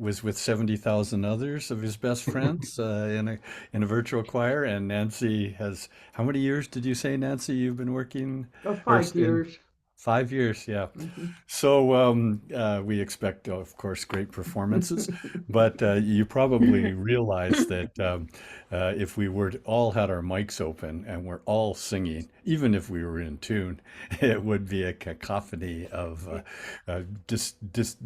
was with 70,000 others of his best friends in a virtual choir. And Nancy has, how many years did you say, Nancy, you've been working Of or 5 years. 5 years? Yeah. Mhm. So we expect, of course, great performances, but you probably realize that if we were to all had our mics open and we're all singing, even if we were in tune, it would be a cacophony of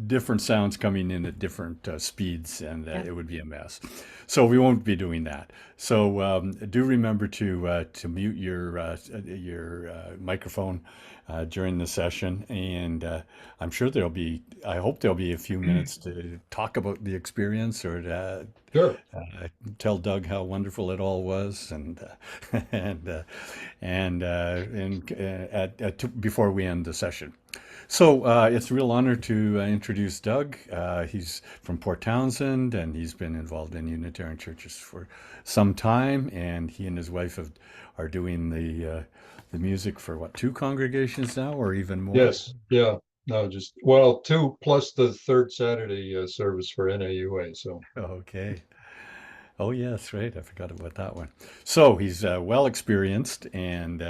different sounds coming in at different speeds, and Yeah. it would be a mess. So we won't be doing that. So do remember to mute your microphone during the session, and I'm sure I hope there'll be a few minutes to talk about the experience or to Sure. tell Doug how wonderful it all was, and and before we end the session. So it's a real honor to introduce Doug. He's from Port Townsend, and he's been involved in Unitarian churches for some time. And he and his wife are doing the music for what, two congregations now, or even more? Yes. Yeah. No, just well, two plus the third Saturday service for NAUA. So Okay. Oh yes, right. I forgot about that one. So he's well experienced, and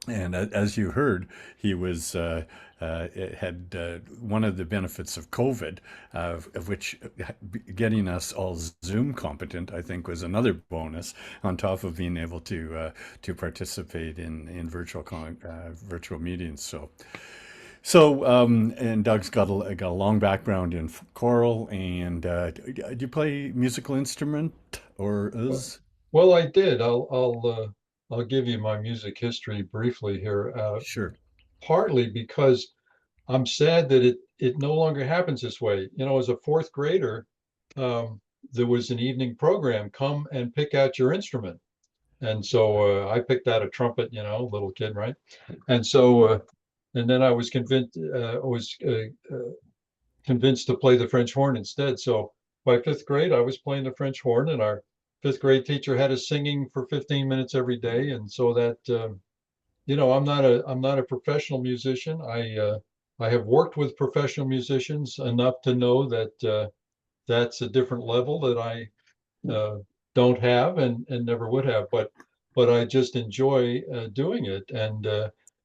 as you heard, he was had one of the benefits of COVID, of which getting us all Zoom competent, I think, was another bonus on top of being able to participate in virtual meetings. And Doug's got a long background in choral, and do you play musical instrument or is? well, I did. I'll give you my music history briefly here. Sure. Partly because I'm sad that it no longer happens this way. You know, as a fourth grader, um, there was an evening program, come and pick out your instrument. And so I picked out a trumpet, you know, little kid, right? And so and then I was convinced to play the French horn instead. So by fifth grade, I was playing the French horn, and our fifth grade teacher had us singing for 15 minutes every day. And so that you know, I'm not a professional musician. I have worked with professional musicians enough to know that that's a different level that I uh, don't have and never would have. But I just enjoy doing it, and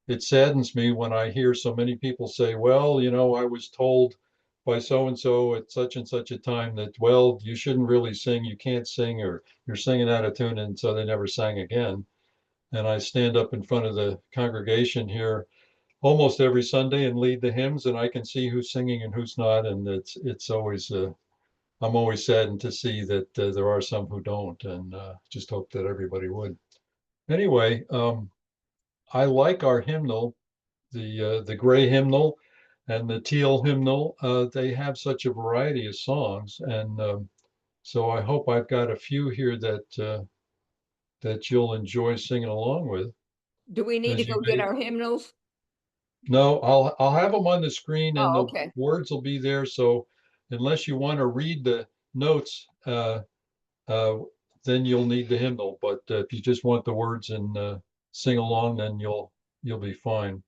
it saddens me when I hear so many people say, "Well, you know, I was told by so and so at such and such a time that, well, you shouldn't really sing, you can't sing, or you're singing out of tune," and so they never sang again. And I stand up in front of the congregation here almost every Sunday and lead the hymns, and I can see who's singing and who's not, and it's always I'm always saddened to see that there are some who don't, and just hope that everybody would. Anyway, I like our hymnal, the gray hymnal and the teal hymnal. They have such a variety of songs, and so I hope I've got a few here that you'll enjoy singing along with. Do we need to As go you get may, our hymnals? no, I'll have them on the screen, and Oh, the okay. words will be there. So unless you want to read the notes, uh, then you'll need the hymnal. But if you just want the words and sing along, then you'll be fine.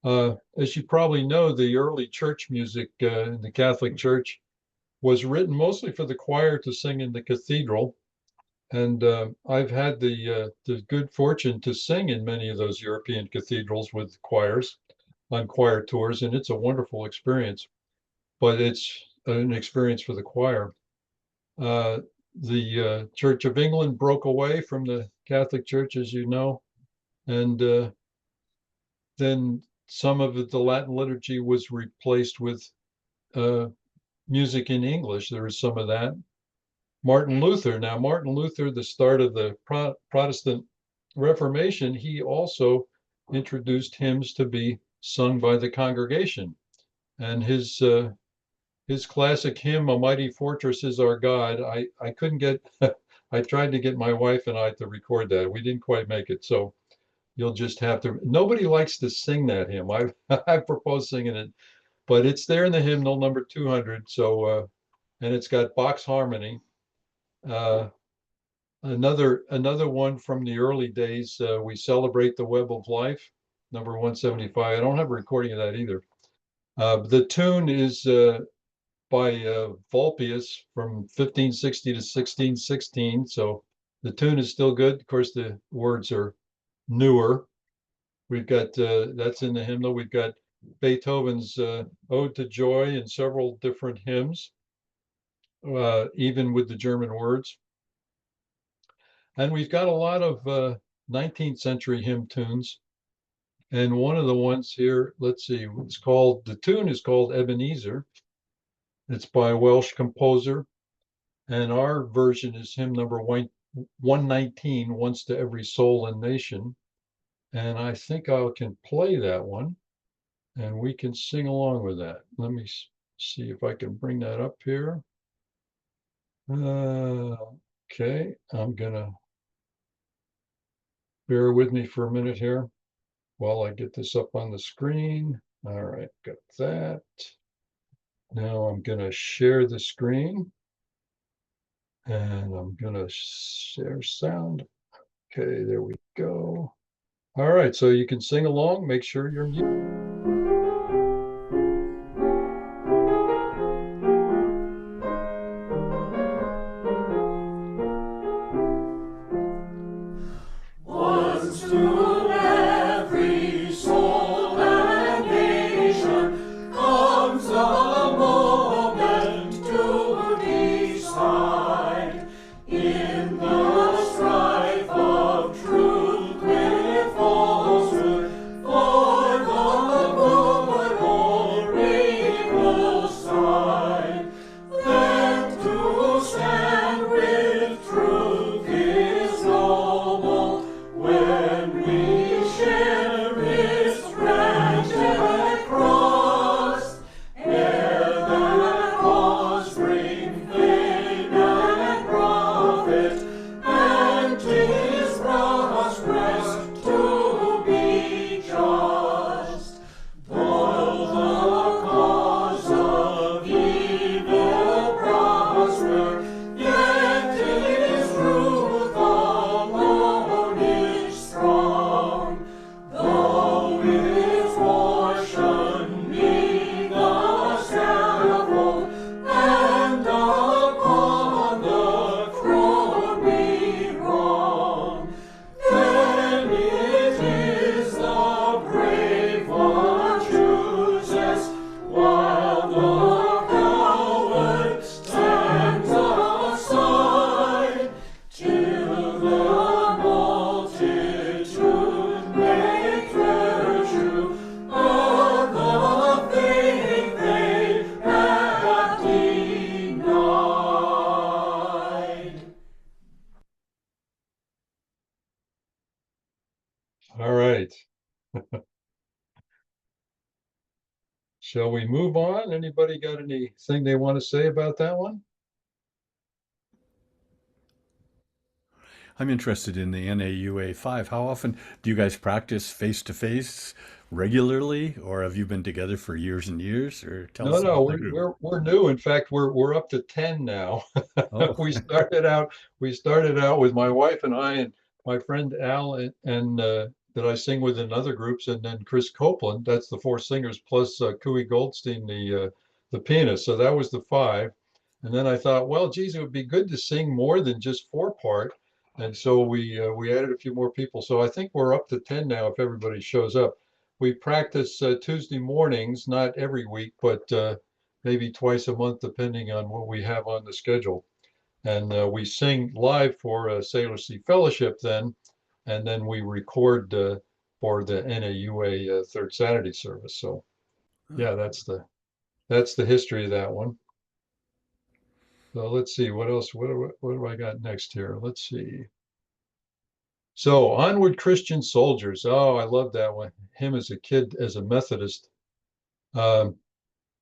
As you probably know, the early church music in the Catholic Church was written mostly for the choir to sing in the cathedral. And I've had the good fortune to sing in many of those European cathedrals with choirs on choir tours, and it's a wonderful experience. But it's an experience for the choir. Uh, the Church of England broke away from the Catholic Church, as you know, and then some of the Latin liturgy was replaced with uh, music in English. There was some of that. Martin Luther, the start of the Protestant Reformation, he also introduced hymns to be sung by the congregation. And his classic hymn, "A Mighty Fortress Is Our God," I couldn't get, I tried to get my wife and I to record that. We didn't quite make it. So you'll just have to, nobody likes to sing that hymn. I proposed singing it, but it's there in the hymnal number 200. So, and it's got box harmony. Uh, another one from the early days, "We Celebrate the Web of Life," number 175. I don't have a recording of that either. The tune is by Vulpius from 1560 to 1616. So the tune is still good. Of course, the words are newer. We've got that's in the hymnal. We've got Beethoven's Ode to Joy and several different hymns, even with the German words. And we've got a lot of 19th century hymn tunes. And one of the ones here, let's see, the tune is called Ebenezer. It's by a Welsh composer. And our version is hymn number 119, Once to Every Soul and Nation. And I think I can play that one and we can sing along with that. Let me see if I can bring that up here. Okay, I'm gonna bear with me for a minute here while I get this up on the screen. All right, got that. Now I'm gonna share the screen and I'm gonna share sound. Okay, there we go. All right, so you can sing along. Make sure you're muted. Once to every soul and nation comes a moment to decide in the strife of truth with falsehood for the good old evil side. Then to stand with truth is noble when we share its wretched cross. Ere that cause bring fame and profit, and 'tis prosperous to be just. Though the cause of evil prosper, yet is truth alone is strong. Though its portion be the scaffold, and upon the throne be wrong, then it is the brave one chooses, while the coward stands aside, till the multitude make virtue of the faith they have denied. All right. Shall we move on? Anybody got anything they want to say about that one? I'm interested in the NAUA 5. How often do you guys practice face to face regularly, or have you been together for years and years? Or tell No, us no, about the we're group. we're we're new. In fact, we're up to 10 now. Oh, We started out with my wife and I and my friend Al and that I sing with in other groups, and then Chris Copeland. That's the four singers plus Cooey Goldstein, the pianist. So that was the five. And then I thought, well, geez, it would be good to sing more than just four part. And so we added a few more people. So I think we're up to 10 now if everybody shows up. We practice Tuesday mornings, not every week, but maybe twice a month, depending on what we have on the schedule. And we sing live for Sailor Sea Fellowship then, and then we record for the NAUA third Saturday service. So yeah, that's the history of that one. So let's see what else. What do I got next here? Let's see. So Onward Christian Soldiers. Oh, I love that one. Him as a kid, as a Methodist. Um,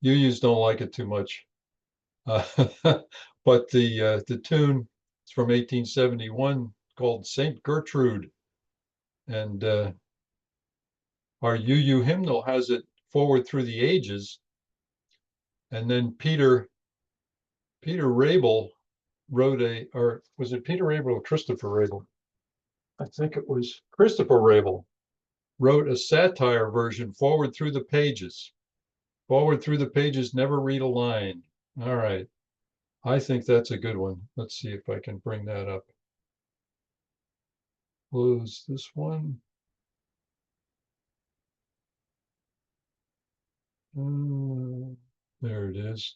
UUs don't like it too much. Uh, but the tune is from 1871 called Saint Gertrude, and our UU hymnal has it forward through the ages. And then Peter Rabel wrote or was it Peter Rabel or Christopher Rabel? I think it was Christopher Rabel wrote a satire version forward through the pages. Forward through the pages, never read a line. All right. I think that's a good one. Let's see if I can bring that up. Close this one. There it is.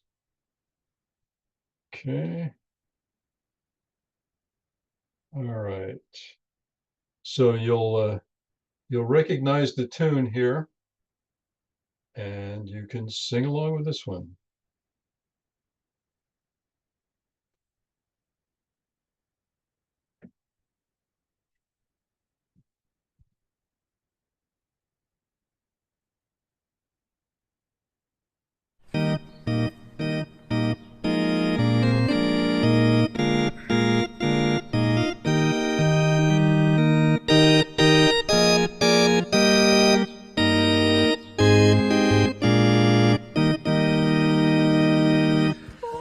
Okay. All right. So you'll recognize the tune here, and you can sing along with this one.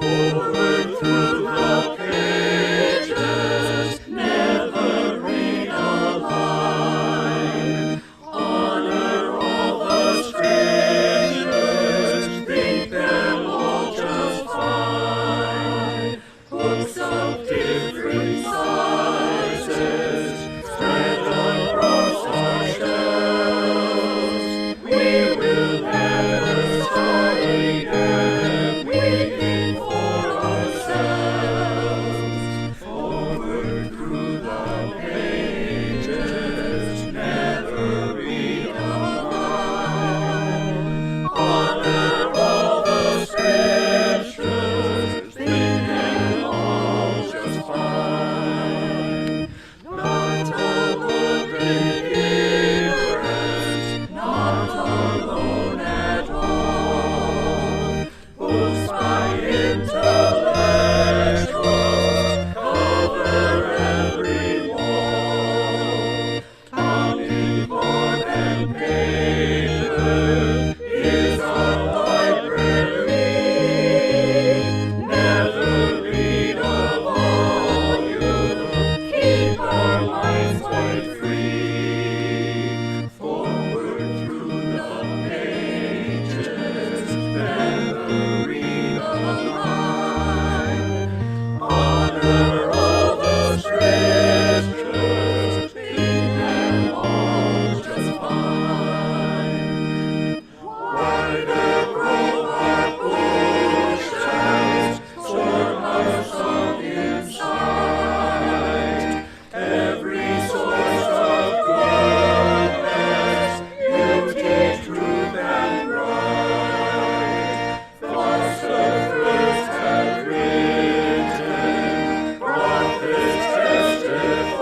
Forward through the pages, never read a line. Honor all the scriptures, think them all just fine. Books of different sizes, spread across our shelves. We will never study them, we think for ourselves. Forward through the pages, never read a line. Honor all the scriptures, think them all just fine. Not alone in ignorance, not alone at all. Books by intellectuals cover every wall. Counting more than paper is our library. Never read a volume, keep our minds quite free. Forward through the pages, never read a line. Honor all the scriptures, think them all just fine. Wide across our bookshelves, store our song inside. Every source of goodness, you teach truth and right. Philosophers have written, prophets testify.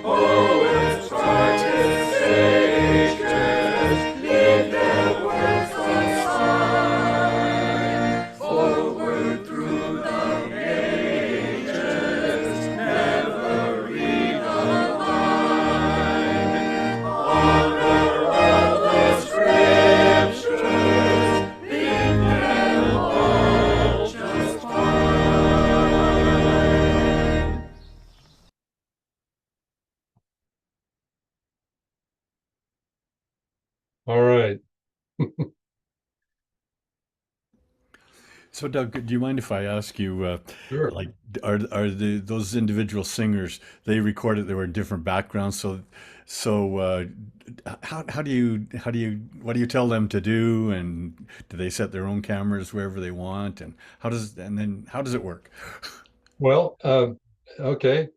Poets, artists, sages, leave their works unsigned. Forward through the pages, never read a line. Honor all the scriptures, think them all just fine. All right. So, Doug, do you mind if I ask you, Sure. like, are those individual singers, they recorded, they were in different backgrounds, so how do you what do you tell them to do, and do they set their own cameras wherever they want, and how does it work? Well, okay.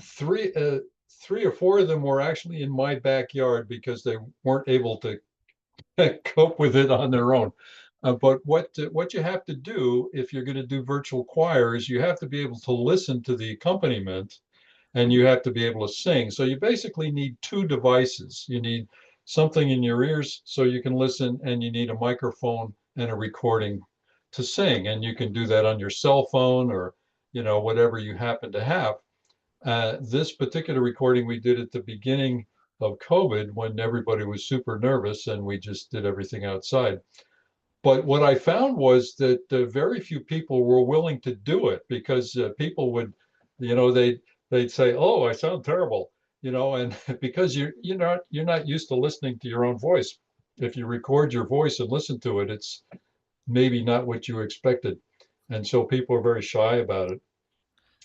Three, uh, 3 or 4 of them were actually in my backyard because they weren't able to cope with it on their own. But what you have to do if you're going to do virtual choir is you have to be able to listen to the accompaniment and you have to be able to sing. So you basically need 2 devices. You need something in your ears so you can listen, and you need a microphone and a recording to sing. And you can do that on your cell phone or whatever you happen to have. This particular recording we did at the beginning of COVID when everybody was super nervous and we just did everything outside. But what I found was that very few people were willing to do it because people would, they'd say, "Oh, I sound terrible," and because you're not used to listening to your own voice. If you record your voice and listen to it, maybe not what you expected. And so people are very shy about it.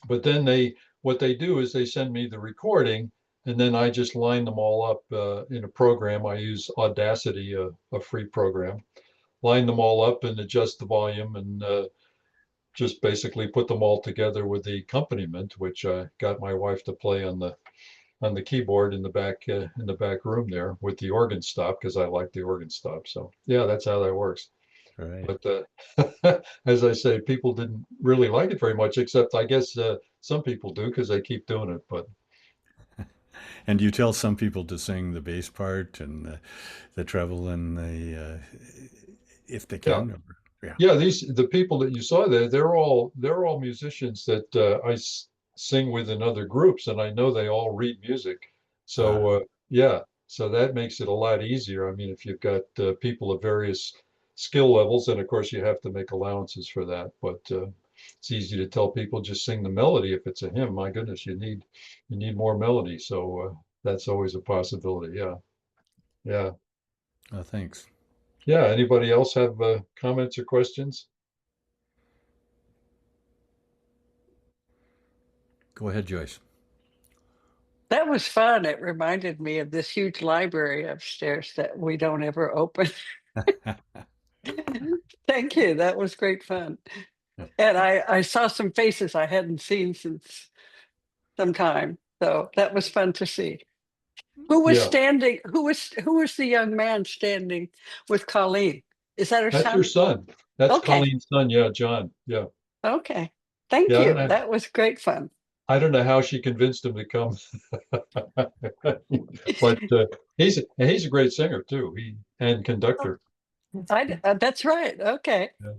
But then what they do is they send me the recording, and then I just line them all up in a program. I use Audacity, a free program, line them all up and adjust the volume, and just basically put them all together with the accompaniment, which I got my wife to play on the keyboard in the back room there with the organ stop, because I like the organ stop. So yeah, that's how that works. Right. But as I say, people didn't really like it very much, except I guess some people do because they keep doing it. But And you tell some people to sing the bass part and the treble and the if they yeah, can. Yeah. yeah, the people that you saw there, they're all musicians that sing with in other groups, and I know they all read music. Ah, So yeah, so that makes it a lot easier. I mean, if you've got people of various skill levels, and of course you have to make allowances for that. But it's easy to tell people just sing the melody if it's a hymn. My goodness, you need more melody. So that's always a possibility. Yeah, yeah, thanks. yeah. Anybody else have comments or questions? Go ahead, Joyce. That was fun. It reminded me of this huge library upstairs that we don't ever open. Thank you. That was great fun. And I saw some faces I hadn't seen since some time. So that was fun to see. Who was Yeah. standing? Who was the young man standing with Colleen? Is that her That's your son? son. That's Okay. Colleen's son. Yeah, John. Yeah. Okay. Thank Yeah. you. That was great fun. I don't know how she convinced him to come, but he's a great singer too. And conductor. That's right. Okay. Yeah.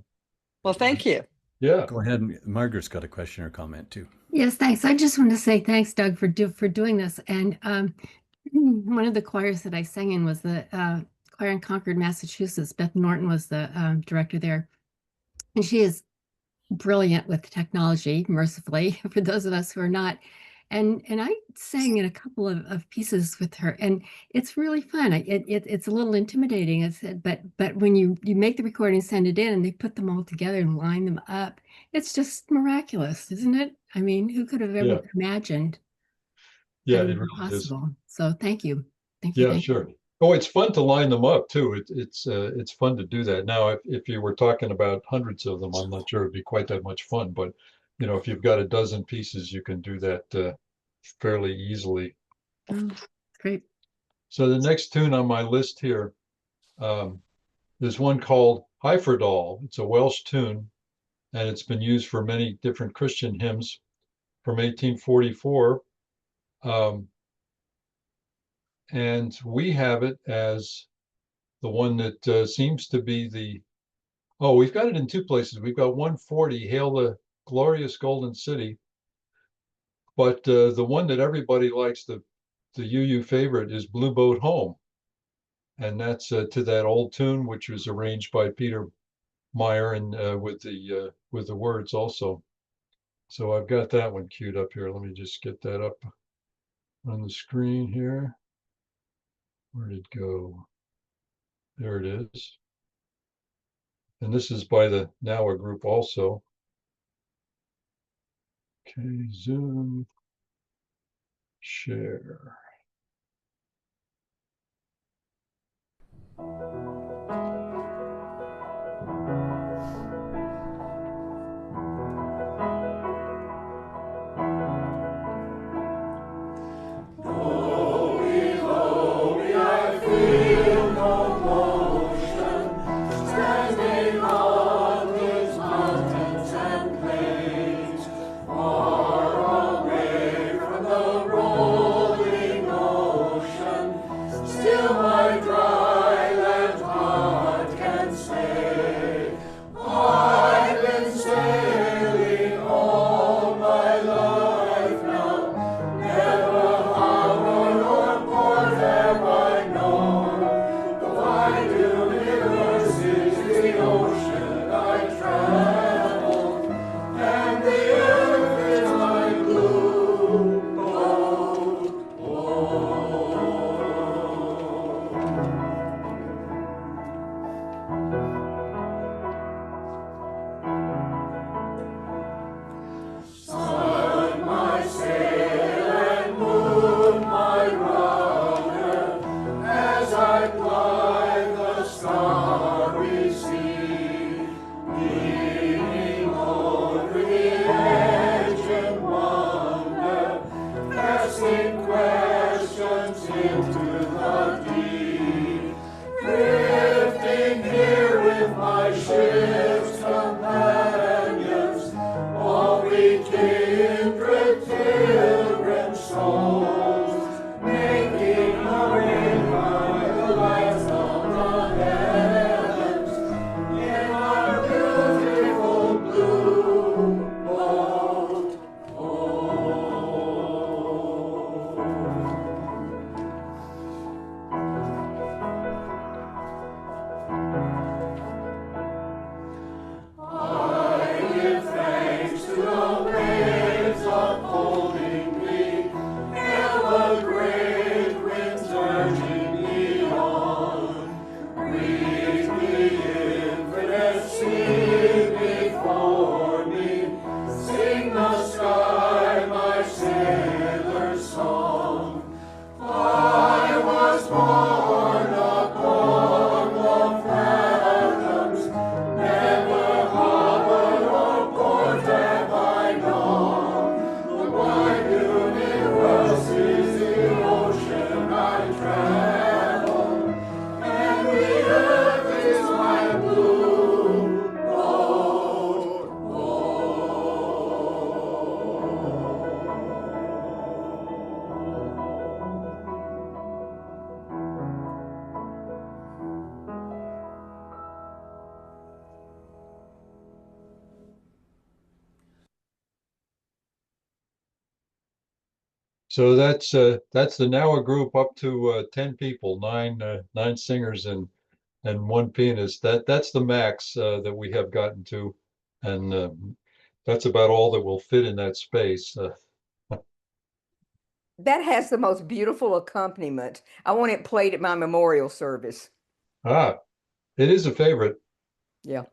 Well, thank you. Yeah. Go ahead. Margaret's got a question or comment too. Yes, thanks. I just want to say thanks, Doug, for doing this. And one of the choirs that I sang in was the choir in Concord, Massachusetts. Beth Norton was the director there, and she is brilliant with technology, mercifully, for those of us who are not. And I sang in a couple of pieces with her, and it's really fun. It's a little intimidating, but when you make the recording, send it in, and they put them all together and line them up, it's just miraculous, isn't it? I mean, who could have Yeah. ever imagined Yeah. that It it was really is. possible? So thank you, thank you, Yeah. thank you. Sure. Oh, it's fun to line them up too. It's fun to do that. Now, if you were talking about hundreds of them, I'm not sure it'd be quite that much fun. But if you've got a dozen pieces, you can do that fairly easily. Oh, great. So the next tune on my list here, there's one called Hyfrydal. It's a Welsh tune, and it's been used for many different Christian hymns from 1844. And we have it as the one that seems to be we've got it in two places. We've got 140, Hail the Glorious Golden City. But the one that everybody likes, the UU favorite, is Blue Boat Home. And that's to that old tune, which was arranged by Peter Meyer and with the words also. So I've got that one queued up here. Let me just get that up on the screen here. Where did it go? There it is. And this is by the Noah group also. Okay, zoom, share. Still my dry land So that's the Nowa group up to 10 people, nine singers and one pianist. That's the max that we have gotten to, and that's about all that will fit in that space. That has the most beautiful accompaniment. I want it played at my memorial service. Ah, it is a favorite. Yeah.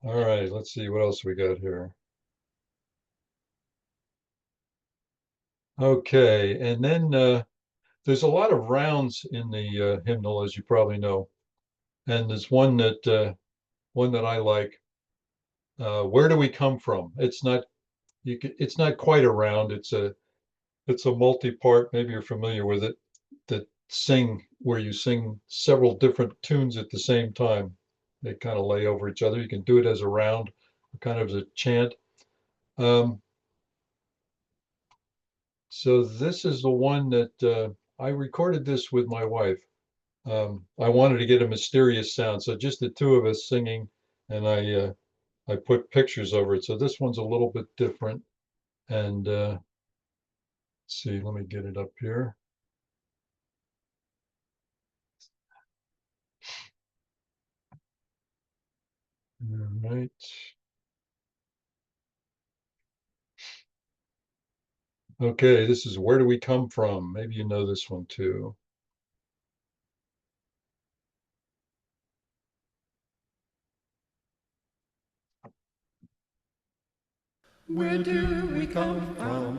All right, let's see what else we got here. Okay, and then there's a lot of rounds in the hymnal, as you probably know, and there's one that I like. Where do we come from? It's not quite a round. It's a multi-part. Maybe you're familiar with it. That sing where you sing several different tunes at the same time. They kind of lay over each other. You can do it as a round, kind of as a chant. Um, so this is the one that I recorded this with my wife. I wanted to get a mysterious sound, so just the two of us singing, and I put pictures over it. So this one's a little bit different. And let's see, let me get it up here. All right. Okay, this is Where Do We Come From? Maybe you know this one too. Where do we come from?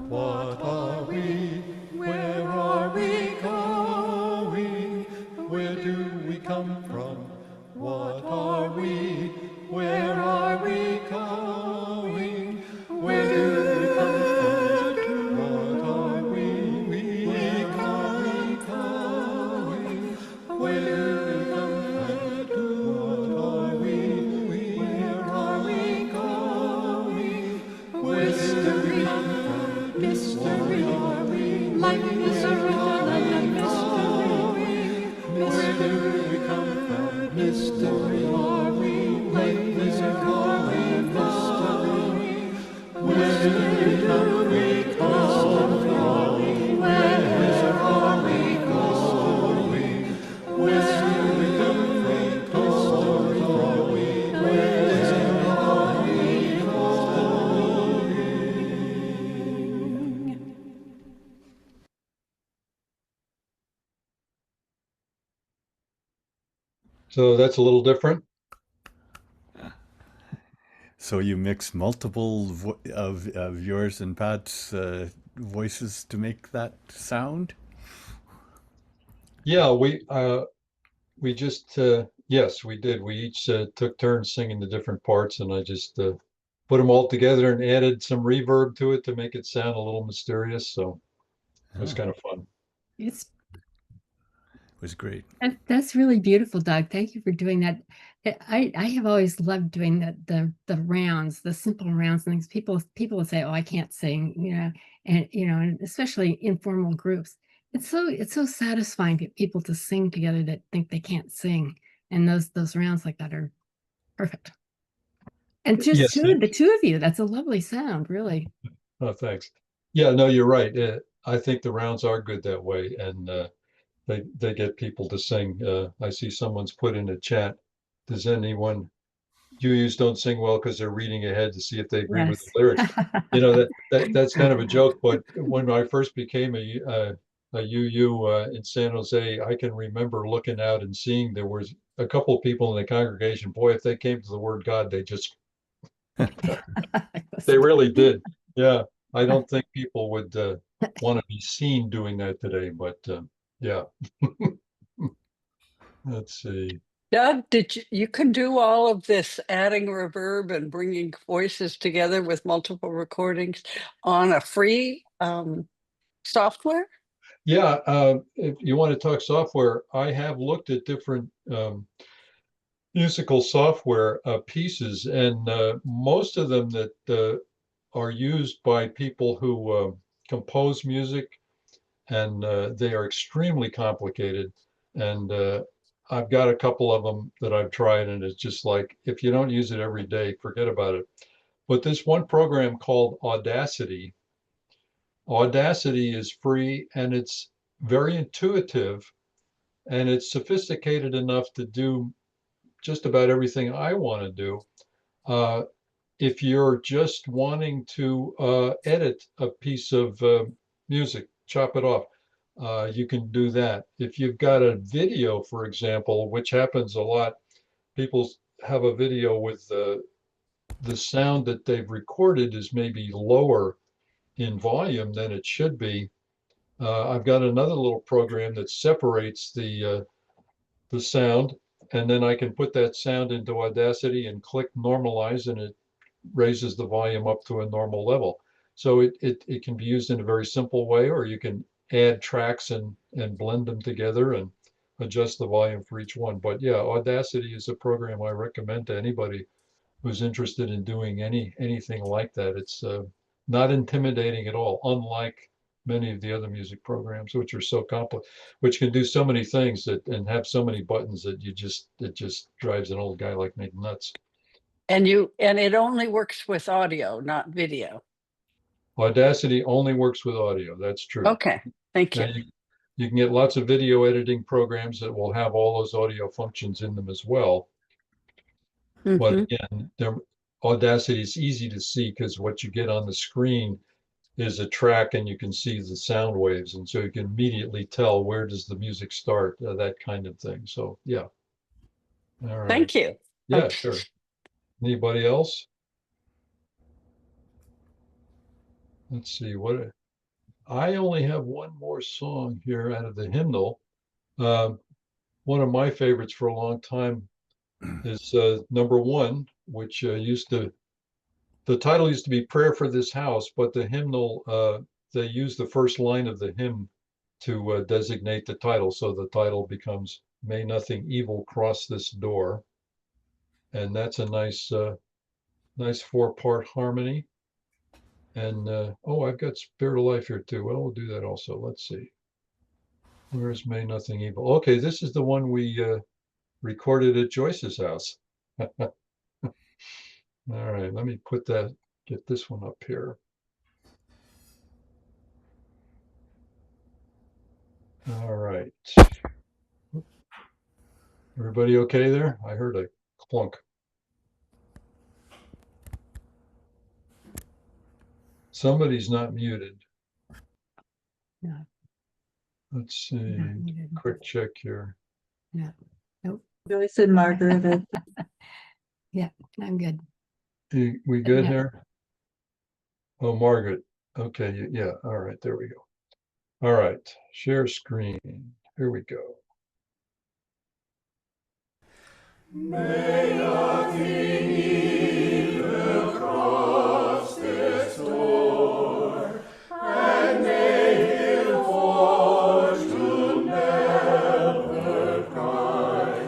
What are we? Where are we going? Where do we come from? What are we? Where are we going? Where do we come from? What are we? Where are we going? Where do we come from? What are we? Where are we going? Mystery, mystery, life is a riddle and a mystery. Where do we come from? Mystery, life is a riddle and mystery. Where do we come from? Where are we going? Where do we come from? Where are we So that's a little different. So you mix multiple of yours and Pat's voices to make that sound? Yeah, we just yes, we did. We each took turns singing the different parts, and I just put them all together and added some reverb to it to make it sound a little mysterious. So it was Ah, kind of fun. It's it was great. that's really beautiful, Doug. Thank you for doing that. I have always loved doing the rounds, the simple rounds and things. People will say, "Oh, I can't sing," and especially informal groups. It's so satisfying for people to sing together that think they can't sing, and those rounds like that are perfect. And just Yes, the two of you, that's a lovely sound, really. oh, thanks. Yeah, no, you're right. I think the rounds are good that way, and they get people to sing. I see someone's put in a chat. Does anyone UUs don't sing well because they're reading ahead to see if they agree with the Yes. lyrics? You know that's kind of a joke. But when I first became a UU in San Jose, I can remember looking out and seeing there was a couple of people in the congregation. Boy, if they came to the word God, they really did. Yeah, I don't think people would want to be seen doing that today, but yeah. Let's see. Doug, you can do all of this adding reverb and bringing voices together with multiple recordings on a free software? Yeah, if you want to talk software, I have looked at different musical software pieces, and most of them that are used by people who compose music, and they are extremely complicated. And I've got a couple of them that I've tried, and it's just like, if you don't use it every day, forget about it. But this one program called Audacity is free, and it's very intuitive, and it's sophisticated enough to do just about everything I want to do. If you're just wanting to edit a piece of music, chop it off, you can do that. If you've got a video, for example, which happens a lot, people have a video with the sound that they've recorded is maybe lower in volume than it should be. I've got another little program that separates the sound, and then I can put that sound into Audacity and click normalize, and it raises the volume up to a normal level. So it can be used in a very simple way, or you can add tracks and blend them together and adjust the volume for each one. But yeah, Audacity is a program I recommend to anybody who's interested in doing anything like that. It's not intimidating at all, unlike many of the other music programs, which are so complex, which can do so many things that and have so many buttons that it just drives an old guy like me nuts. And it only works with audio, not video. Audacity only works with audio. That's true. Okay, thank Now you. you can get lots of video editing programs that will have all those audio functions in them as well. But Mhm. again, Audacity is easy to see because what you get on the screen is a track, and you can see the sound waves, and so you can immediately tell where does the music start, that kind of thing. So yeah. All right. Thank you. Yeah, sure. Anybody else? Let's see what I only have one more song here out of the hymnal. One of my favorites for a long time is number one, which the title used to be Prayer for This House, but the hymnal, they use the first line of the hymn to designate the title. So the title becomes May Nothing Evil Cross This Door. And that's a nice 4-part harmony. And oh, I've got Spirit of Life here too. Well, we'll do that also. Let's see. Where's May Nothing Evil? Okay, this is the one we recorded at Joyce's house. All right, let me get this one up here. All right. Everybody okay there? I heard a clunk. Somebody's not muted. No. Let's see. Quick check here. No. Nope. Joyce and Margaret. Yeah, I'm good. We good Yeah. here? Oh, Margaret. Okay, yeah. All right, there we go. All right, share screen. Here we go. May nothing evil cross this door, and may ill fortune never cry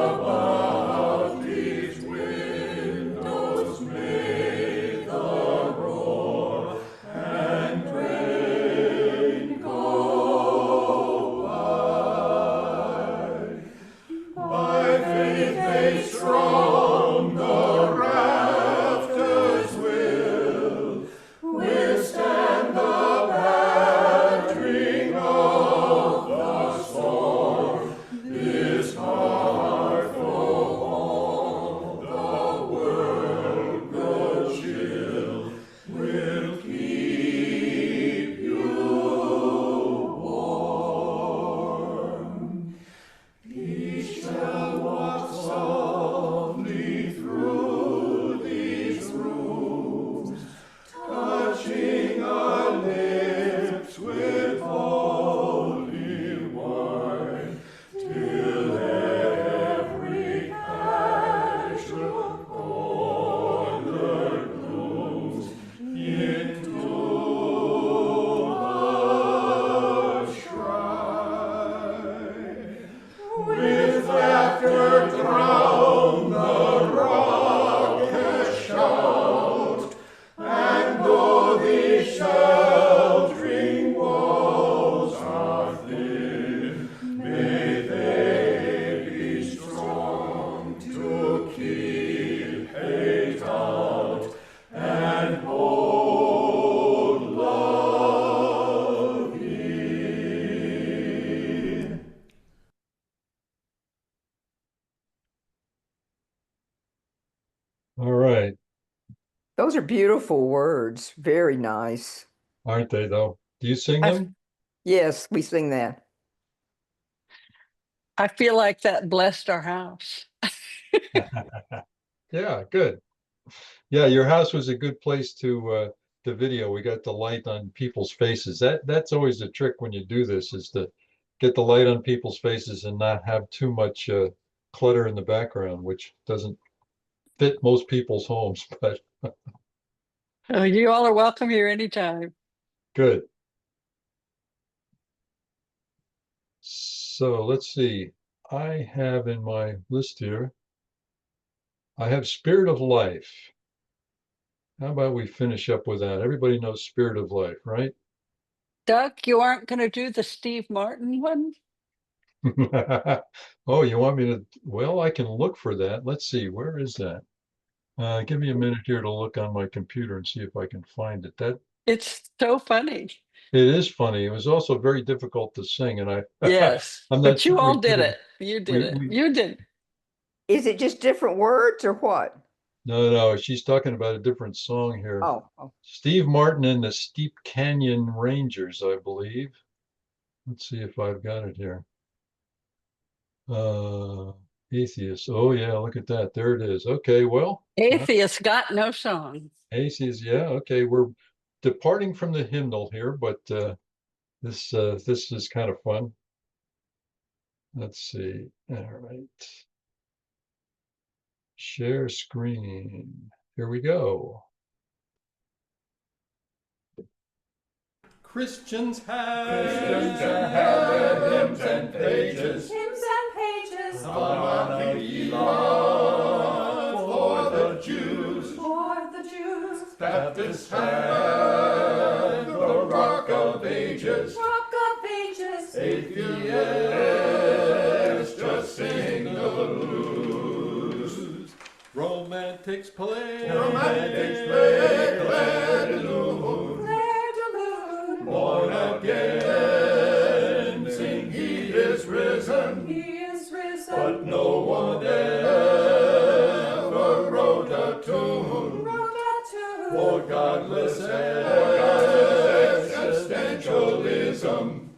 about these windows. May the roar and rain go by. By faith made strong, the rafters will withstand the battering of the storm. This heart, though all the world grow chill, will keep you warm. Peace shall walk softly through these rooms, touching our lips with holy wine, till every casual corner glooms into a shrine. With laughter drown the raucous shout, and though these sheltering walls are thin, may they Those are beautiful words. Very nice. Aren't they, though? Do you sing I, them? Yes, we sing that. I feel like that blessed our house. Yeah, good. Yeah, your house was a good place to video. We got the light on people's faces. That's always the trick when you do this, is to get the light on people's faces and not have too much clutter in the background, which doesn't fit most people's homes, but You all are welcome here anytime. good. So let's see. I have in my list here, I have Spirit of Life. How about we finish up with that? Everybody knows Spirit of Life, right? Doug, you aren't going to do the Steve Martin one? Oh, you want me to? Well, I can look for that. Let's see, where is that? Give me a minute here to look on my computer and see if I can find it. That It's so funny. it is funny. It was also very difficult to sing, and Yes, I'm not but you sure we all did did it. You did We, it. we You did. Is it just different words or what? no, she's talking about a different song here. Oh, Steve Martin and the Steep Canyon Rangers, I believe. Let's see if I've got it here. Uh, Atheist. Oh yeah, look at that. There it is. Okay, well, Atheist got no song. Atheist. Yeah, okay. We're departing from the hymnal here, but this is kind of fun. Let's see. All right. Share screen. Here we go. Christians have hymns and pages of monarchy love for the Jews. Baptists have the Rock of Ages. Atheists just sing the blues. romantics play. Romantics play Claire de Lune. Born again, sing He is risen. But no one ever wrote a tune for godless existentialism.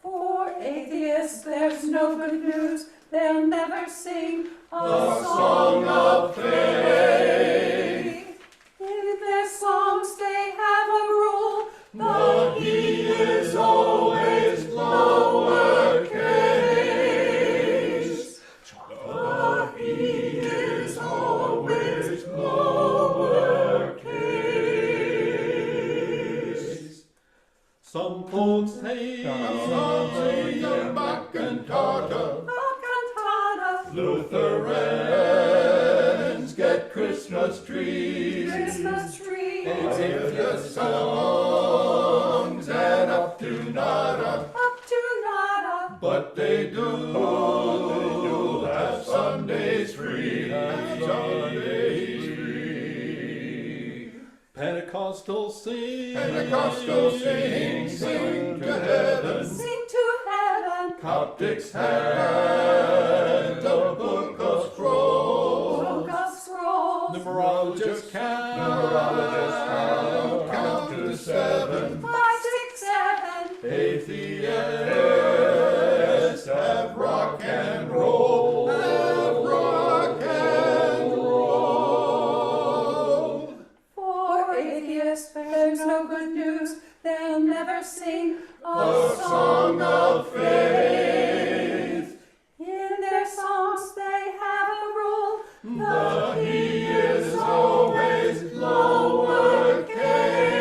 For atheists, there's no good news. They'll never sing A song of faith. In their songs, they have a rule. The He is always lowercase. The He is always lowercase. Some folks hate Some back and tartar. Cantata, Lutherans get Christmas trees. Christmas tree, Atheist songs add up to nada. up to nada. But they do have Sundays free. Sundays free. Pentecostal sing. Pentecostal sing to heaven. Sing to heaven, Coptics have the Book of Scrolls. book of scrolls. Numerologists count. Count to 7. 5, 6, 7. Atheists have rock and roll. Have rock and roll. For atheists, there's no good news. They'll never sing A song of faith. In their songs, they have a rule. The He is always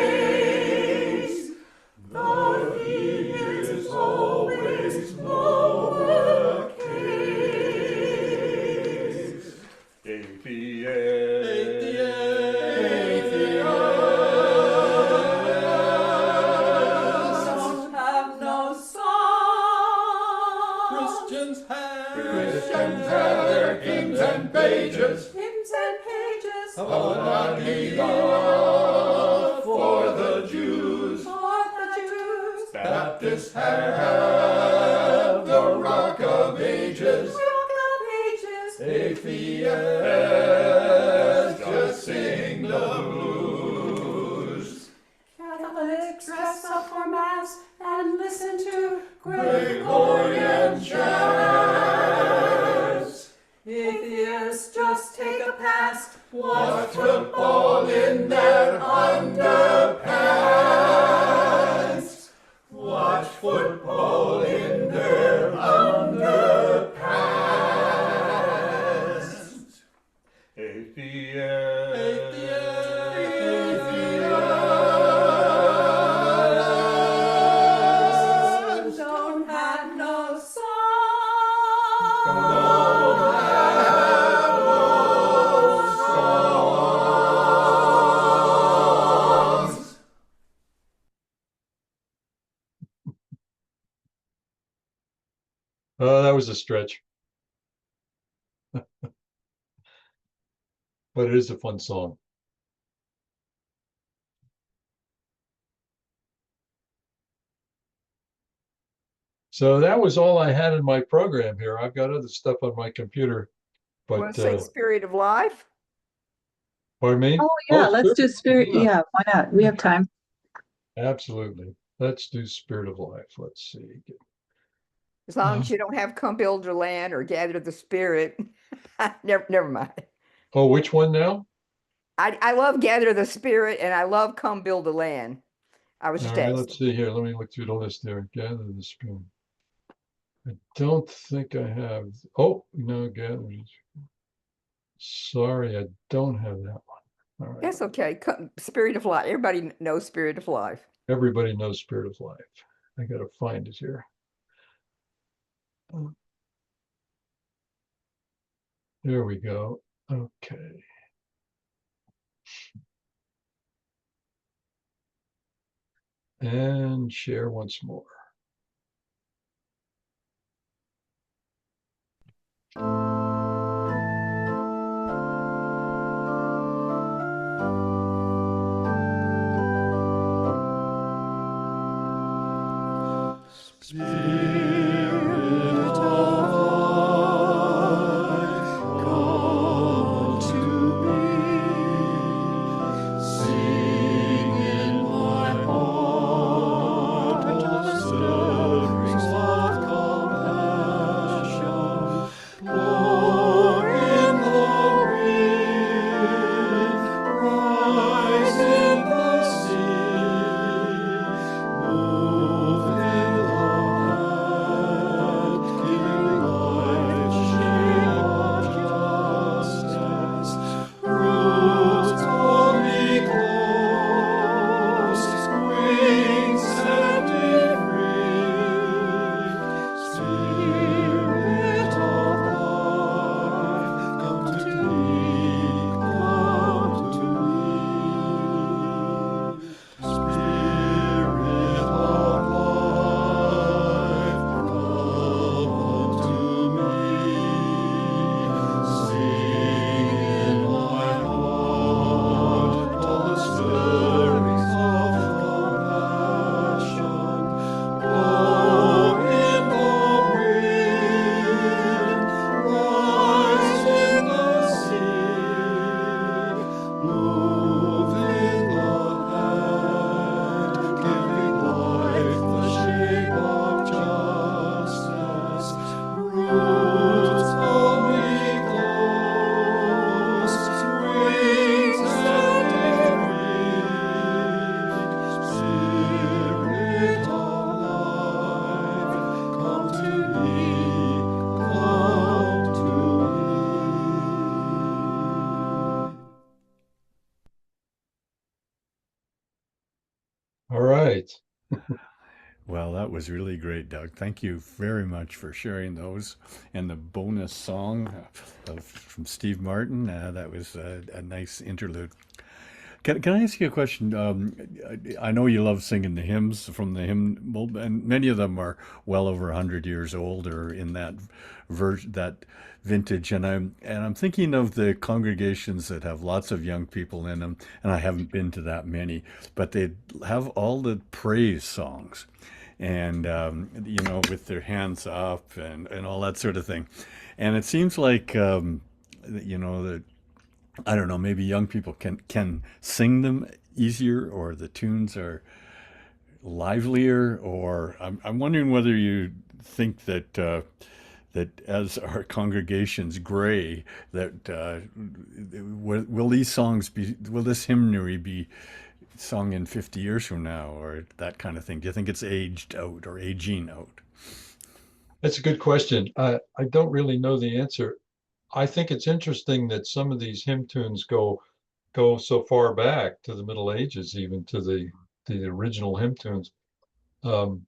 lowercase. The He is always lowercase. Don't have no song. Christians have. Christians have their hymns and pages. Hymns and pages Of monarchy love for the Jews. for the Jews. Baptists have the Rock of Ages. Rock of Ages. Atheists just sing the Watch football in their underpants. Watch football in their underpants. Atheist. Atheist. Don't have no song. Oh, that was a stretch, but it is a fun song. So that was all I had in my program here. I've got other stuff on my computer, Want but to say Spirit of Life? pardon me? Oh, yeah, let's Spirit do of spirit. Life. Yeah, why not? We have time. Absolutely. Let's do Spirit of Life. Let's see. As long as you don't have Come Build Your Land or Gather the Spirit. Never mind. Oh, which one now? I love Gather the Spirit and I love Come Build the Land. I was All just right, asking. let's see here. Let me look through the list there. Gather the Spirit. I don't think I have. Oh, no, Gather. Sorry, I don't have that one. All right. That's okay. Spirit of Life. Everybody knows Spirit of Life. Everybody knows Spirit of Life. I got to find it here. There we go. Okay. And share once more. Spirit of life, come to me. Sing in my heart all stirrings of compassion. Blow in the wind, rise in the sea, move in the land, giving life, shape of justice. Roots hold me close, wings setting free. Spirit of life, come to me, come to me. Spirit of life, come to me. Sing in my heart all the stirrings of compassion. Blow in the wind, rise in the sea, move in the hand, giving life the shape of justice. Roots hold me close, wings setting free. Spirit of life, come to me, come to me. All right. Well, that was really great, Doug. Thank you very much for sharing those and the bonus song from Steve Martin. That was a nice interlude. Can I ask you a question? I know you love singing the hymns from the hymn, and many of them are well over 100 years old or in that vintage. And I'm thinking of the congregations that have lots of young people in them, and I haven't been to that many, but they have all the praise songs, and with their hands up and all that sort of thing. And it seems like that I don't know, maybe young people can sing them easier, or the tunes are livelier, or I'm wondering whether you think that that as our congregations gray, that will these songs be, will this hymnary be sung in 50 years from now, or that kind of thing? Do you think it's aged out or aging out? That's a good question. I don't really know the answer. I think it's interesting that some of these hymn tunes go so far back to the Middle Ages, even to the original hymn tunes. Um,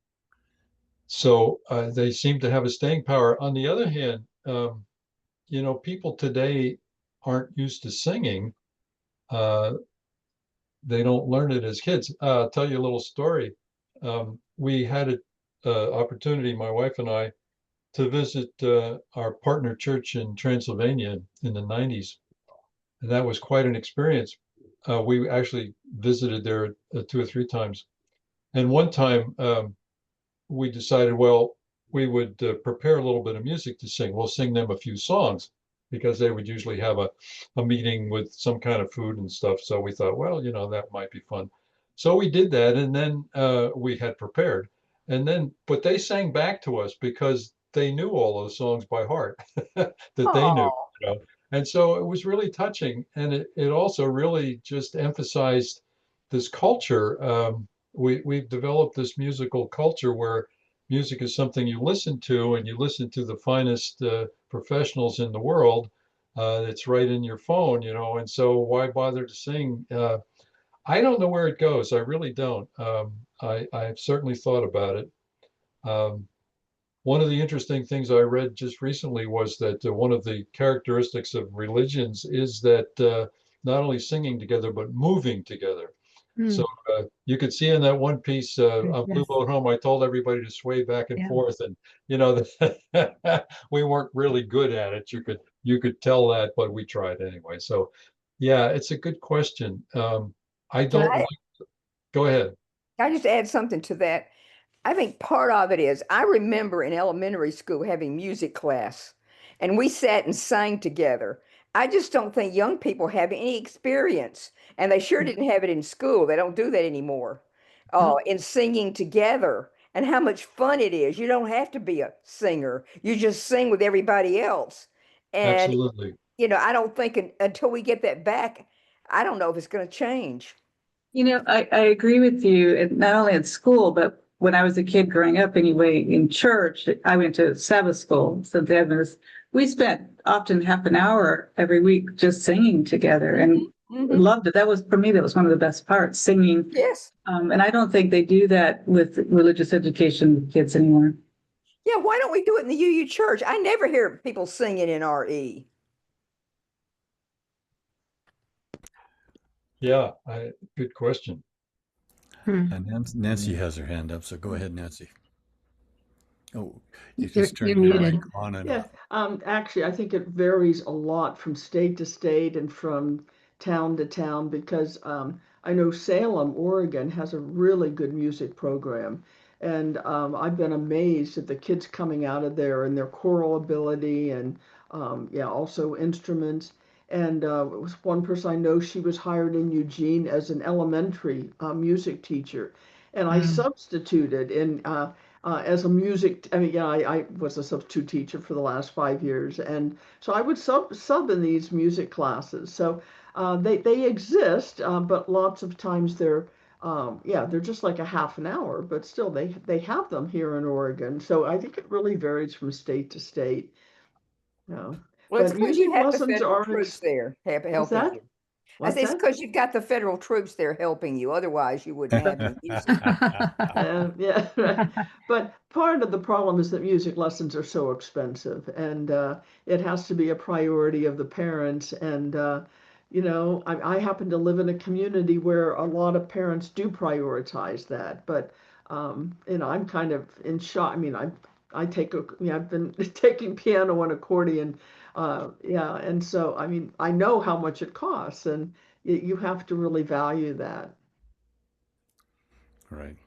so they seem to have a staying power. On the other hand, people today aren't used to singing. Uh, they don't learn it as kids. I'll tell you a little story. We had an opportunity, my wife and I, to visit our partner church in Transylvania in the 90s. And that was quite an experience. We actually visited there 2 or 3 times. And one time we decided, well, we would prepare a little bit of music to sing. We'll sing them a few songs because they would usually have a meeting with some kind of food and stuff. So we thought, well, that might be fun. So we did that. And then we had prepared. And then, but they sang back to us because they knew all those songs by heart that they knew, Oh, you know. And so it was really touching. And it also really just emphasized this culture. We've developed this musical culture where music is something you listen to, and you listen to the finest professionals in the world. It's right in your phone, and so why bother to sing? I don't know where it goes. I really don't. I've certainly thought about it. Um, One of the interesting things I read just recently was that one of the characteristics of religions is that not only singing together, but moving together. So Hmm. you could see in that one piece on Blue Yes. Boat Home, I told everybody to sway back and Yeah. forth, and we weren't really good at it. You could tell that, but we tried anyway. So yeah, it's a good question. I can don't I, like. Go ahead. can I just add something to that? I think part of it is I remember in elementary school having music class and we sat and sang together. I just don't think young people have any experience, and they sure didn't have it in school. They don't do that anymore. Nope. In singing together and how much fun it is. You don't have to be a singer. You just sing with everybody else. And, Absolutely. I don't think until we get that back, I don't know if it's going to change. I agree with you, and not only at school, but when I was a kid growing up anyway, in church, I went to Sabbath school, Seventh Adventist. We spent often half an hour every week just singing together and Hmm. loved it. That was, for me, that was one of the best parts, singing. Yes. And I don't think they do that with religious education kids anymore. Yeah, why don't we do it in the UU church? I never hear people singing in RE. Yeah, good question. Hmm. And Nancy has her hand up, so go ahead, Nancy. Oh, you just You're turn your mic muted. on and Yeah, off. actually, I think it varies a lot from state to state and from town to town because I know Salem, Oregon has a really good music program. And I've been amazed at the kids coming out of there and their choral ability and yeah, also instruments. And it was one person I know, she was hired in Eugene as an elementary music teacher. And I Wow. substituted in as a music. I mean, yeah, I was a substitute teacher for the last 5 years, and so I would sub in these music classes. So they exist, but lots of times yeah, they're just like a half an hour, but still they have them here in Oregon. So I think it really varies from state to state. You know. Well, it's But because you music have the lessons federal aren't troops there what's helping that? you. I What's say it's that? because you've got the federal troops there helping you. Otherwise, you wouldn't have any music. Yeah, right. But part of the problem is that music lessons are so expensive, and it has to be a priority of the parents. And I happen to live in a community where a lot of parents do prioritize that. But I'm kind of in shock. I mean, I've been taking piano and accordion, yeah, and so I mean, I know how much it costs, and you have to really value that. Right.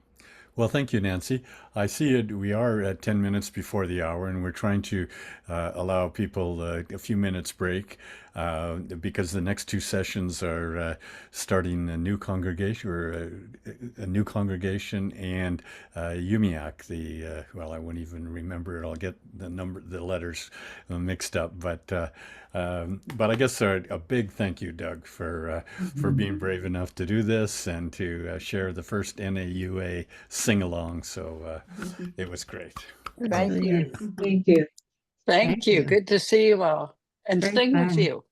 Well, thank you, Nancy. I see it. We are at 10 minutes before the hour, and we're trying to allow people a few minutes break because the next two sessions are starting a new congregation or a new congregation and Umiak. Well, I won't even remember it. I'll get the letters mixed up, but I guess a big thank you, Doug, for being brave enough to do this and to share the first NAUA sing-along. So it was great. Thank you. Thank you. Thank you. Good to see you all and Very sing with fun. you.